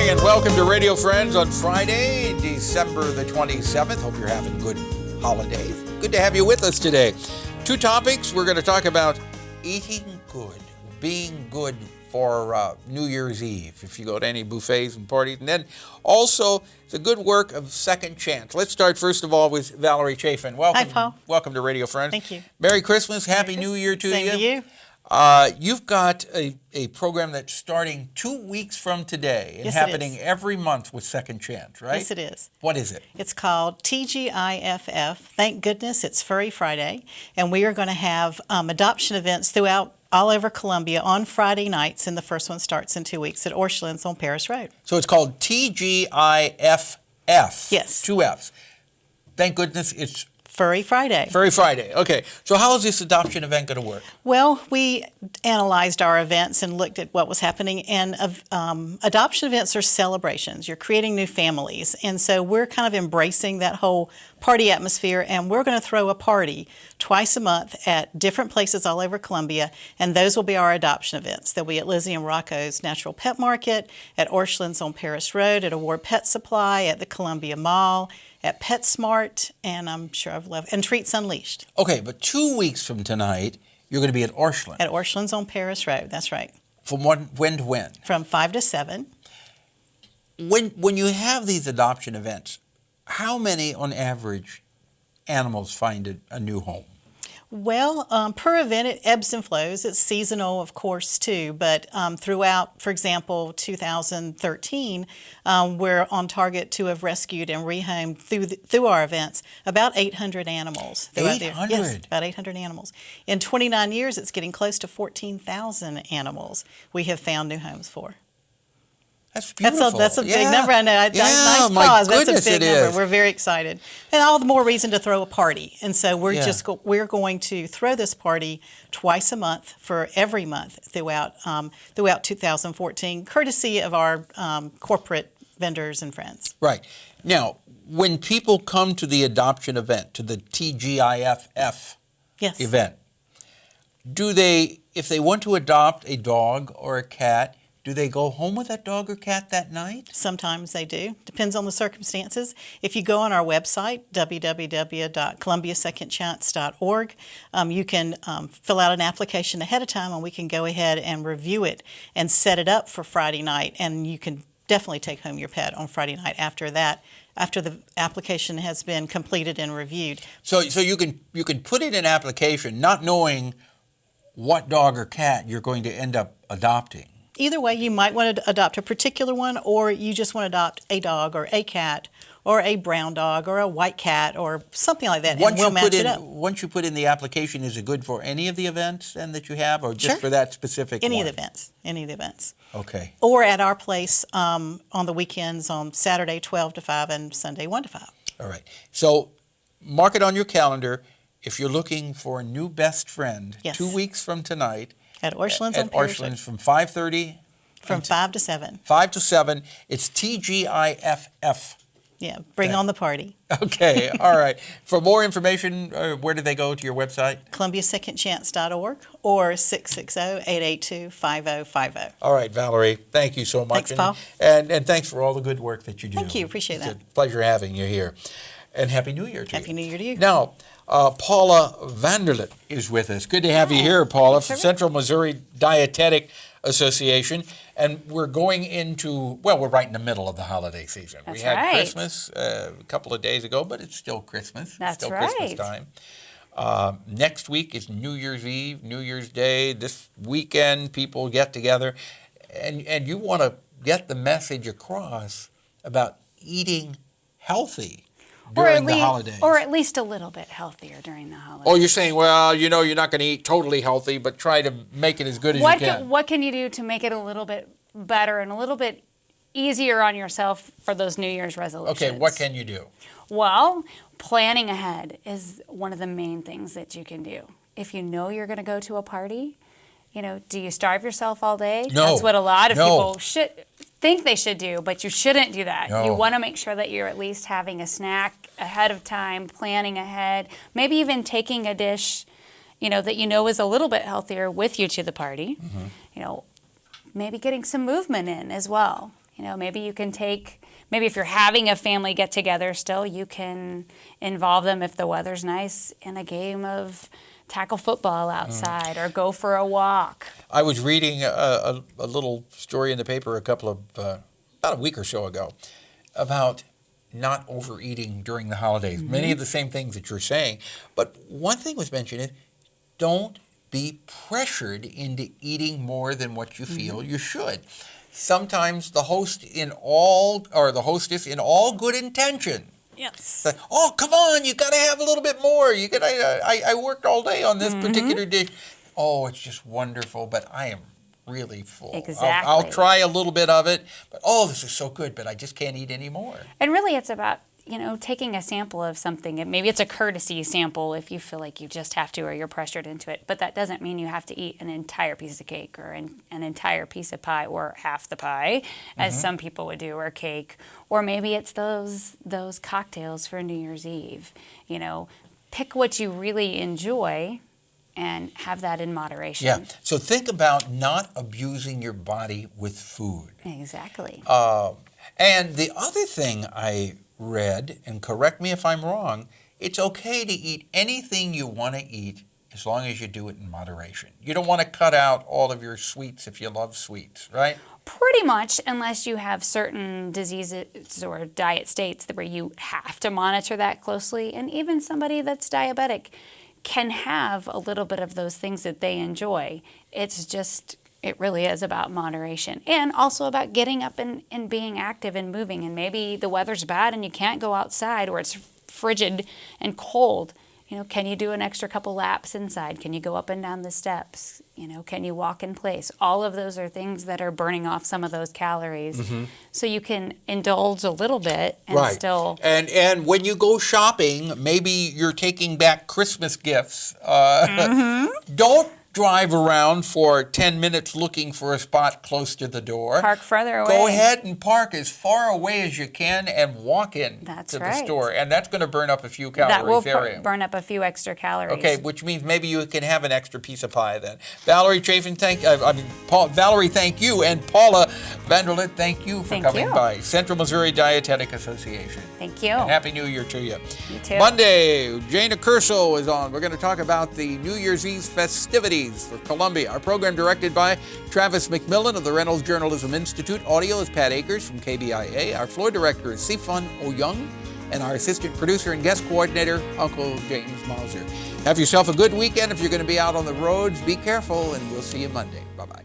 morning and welcome to Radio Friends on Friday, December the 27th. Hope you're having good holidays. Good to have you with us today. Two topics. We're going to talk about eating good, being good for New Year's Eve, if you go to any buffets and parties. And then also the good work of Second Chance. Let's start first of all with Valerie Chaffin. Welcome. Hi, Paul. Welcome to Radio Friends. Thank you. Merry Christmas. Happy New Year to you. Same to you. You've got a program that's starting 2 weeks from today and Yes, happening it is. every month with Second Chance, right? Yes, it is. What is it? It's called TGIFF. Thank goodness it's Furry Friday. And we are going to have adoption events throughout all over Columbia on Friday nights. And the first one starts in 2 weeks at Orchlands on Paris Road. So it's called TGIFF. Yes. 2 F's. Thank goodness it's Furry Friday. Furry Friday. Okay. So how is this adoption event going to work? Well, we analyzed our events and looked at what was happening. And adoption events are celebrations. You're creating new families. And so we're kind of embracing that whole party atmosphere. And we're going to throw a party twice a month at different places all over Columbia. And those will be our adoption events. They'll be at Lizzie and Rocco's Natural Pet Market, at Orchlands on Paris Road, at Award Pet Supply, at the Columbia Mall, at PetSmart, and I'm sure I've left, and Treats Unleashed. Okay, but 2 weeks from tonight, you're going to be at Orchlands. At Orchlands on Paris Road, that's right. From when to when? From 5 to 7. When you have these adoption events, how many on average animals find a new home? Well, per event, it ebbs and flows. It's seasonal, of course, too. But throughout, for example, 2013, we're on target to have rescued and rehomed through our events about 800 animals. 800? Yes, about 800 animals. In 29 years, it's getting close to 14,000 animals we have found new homes for. That's beautiful. That's a big number. I know. Nice my pause. That's goodness, a big it number. is. We're very excited, and all the more reason to throw a party. And so we're going to throw this party twice a month for every month throughout 2014, courtesy of our corporate vendors and friends. Right. Now, when people come to the adoption event, to the TGIFF Yes. event, if they want to adopt a dog or a cat, do they go home with that dog or cat that night? Sometimes they do. Depends on the circumstances. If you go on our website, www.columbiasecondchance.org, you can fill out an application ahead of time, and we can go ahead and review it and set it up for Friday night. And you can definitely take home your pet on Friday night after that, after the application has been completed and reviewed. So you can put in an application not knowing what dog or cat you're going to end up adopting. Either way, you might want to adopt a particular one, or you just want to adopt a dog or a cat or a brown dog or a white cat or something like that, and we'll match it up. Once you put in the application, is it good for any of the events then that you have, or just for that specific one? Any of the events. Okay. Or at our place on the weekends on Saturday 12 to 5 and Sunday 1 to 5. All right. So mark it on your calendar. If you're looking for a new best friend, Yes. 2 weeks from tonight, At Orchlands on at Paris Road. Orchlands from 5:30 From 5 to 7. 5 to 7. It's TGIFF. Yeah, bring on the party. Okay, all right. For more information, where do they go to your website? ColumbiaSecondChance.org or 660-882-5050. All right, Valerie, thank you so much. Thanks, Paul. And thanks for all the good work that you do. Thank you, appreciate that. It's a pleasure having you here. And Happy New Year to you. Happy New Year to you. Now, PAULA VANDELICHT is with us. Good to have you here, Paula, from Central Missouri Dietetic Association. And we're going into, we're right in the middle of the holiday season. That's we had right. Christmas a couple of days ago, but it's still Christmas. That's it's still right. Christmas time. Next week is New Year's Eve, New Year's Day. This weekend, people get together. And you want to get the message across about eating healthy during the holidays. Or at least a little bit healthier during the holidays. Oh, you're saying, well, you're not going to eat totally healthy, but try to make it as good as you can. What can you do to make it a little bit better and a little bit easier on yourself for those New Year's resolutions? Okay, what can you do? Well, planning ahead is one of the main things that you can do. If you know you're going to go to a party, do you starve yourself all day? No. That's what a lot of people think they should do, but you shouldn't do that. No. You want to make sure that you're at least having a snack ahead of time, planning ahead, maybe even taking a dish, that is a little bit healthier with you to the party. Mm-hmm. Maybe getting some movement in as well. Maybe you can maybe if you're having a family get together still, you can involve them if the weather's nice in a game of tackle football outside or go for a walk. I was reading a little story in the paper about a week or so ago about not overeating during the holidays. Many of the same things that you're saying. But one thing was mentioned is don't be pressured into eating more than what you feel you should. Sometimes the hostess in all good intention. Yes. Say, oh, come on, you got to have a little bit more. I worked all day on this particular dish. Oh, it's just wonderful, but I am really full. Exactly. I'll try a little bit of it, but oh, this is so good, but I just can't eat any more. And really it's about, taking a sample of something. And maybe it's a courtesy sample if you feel like you just have to or you're pressured into it. But that doesn't mean you have to eat an entire piece of cake or an entire piece of pie or half the pie, as some people would do, or cake. Or maybe it's those cocktails for New Year's Eve. Pick what you really enjoy and have that in moderation. Yeah. So think about not abusing your body with food. Exactly. And the other thing I read, and correct me if I'm wrong, it's okay to eat anything you want to eat as long as you do it in moderation. You don't want to cut out all of your sweets if you love sweets, right? Pretty much, unless you have certain diseases or diet states where you have to monitor that closely. And even somebody that's diabetic can have a little bit of those things that they enjoy. It really is about moderation, and also about getting up and being active and moving. And maybe the weather's bad and you can't go outside, or it's frigid and cold. Can you do an extra couple laps inside? Can you go up and down the steps? Can you walk in place? All of those are things that are burning off some of those calories. So you can indulge a little bit and still. And when you go shopping, maybe you're taking back Christmas gifts. Don't drive around for 10 minutes looking for a spot close to the door. Park further away. Go ahead and park as far away as you can and walk in to the store. And that's going to burn up a few calories. That will burn up a few extra calories. Okay, which means maybe you can have an extra piece of pie then. Valerie Chaffin, Valerie, thank you. And Paula VANDELICHT, thank you for coming by. Central Missouri Dietetic Association. Thank you. And Happy New Year to you. You too. Monday, Jana Curso is on. We're going to talk about the New Year's Eve festivities for Columbia. Our program directed by Travis McMillen of the Reynolds Journalism Institute. Audio is Pat Akers from KBIA. Our floor director is Sifan Ouyang. And our assistant producer and guest coordinator, Uncle James Mauser. Have yourself a good weekend. If you're going to be out on the roads, be careful, and we'll see you Monday. Bye-bye.